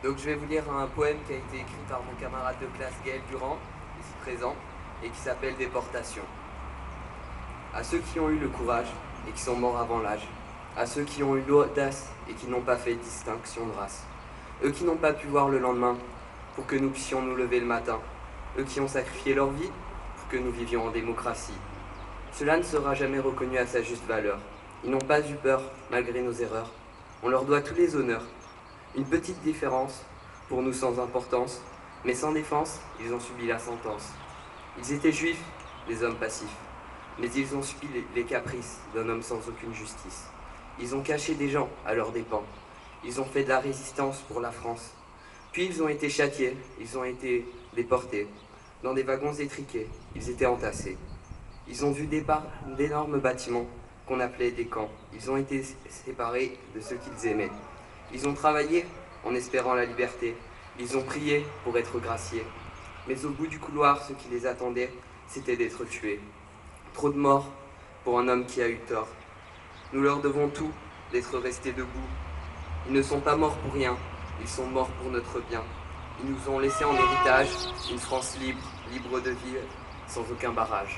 Donc je vais vous lire un poème qui a été écrit par mon camarade de classe Gaël Durand, ici présent, et qui s'appelle Déportation. À ceux qui ont eu le courage et qui sont morts avant l'âge, à ceux qui ont eu l'audace et qui n'ont pas fait distinction de race, eux qui n'ont pas pu voir le lendemain pour que nous puissions nous lever le matin, eux qui ont sacrifié leur vie pour que nous vivions en démocratie. Cela ne sera jamais reconnu à sa juste valeur. Ils n'ont pas eu peur malgré nos erreurs. On leur doit tous les honneurs. Une petite différence, pour nous sans importance, mais sans défense, ils ont subi la sentence. Ils étaient juifs, les hommes passifs, mais ils ont subi les caprices d'un homme sans aucune justice. Ils ont caché des gens à leurs dépens. Ils ont fait de la résistance pour la France. Puis ils ont été châtiés, ils ont été déportés. Dans des wagons étriqués, ils étaient entassés. Ils ont vu d'énormes bâtiments qu'on appelait des camps. Ils ont été séparés de ceux qu'ils aimaient. Ils ont travaillé en espérant la liberté. Ils ont prié pour être graciés. Mais au bout du couloir, ce qui les attendait, c'était d'être tués. Trop de morts pour un homme qui a eu tort. Nous leur devons tout d'être restés debout. Ils ne sont pas morts pour rien, ils sont morts pour notre bien. Ils nous ont laissé en héritage une France libre, libre de vivre, sans aucun barrage.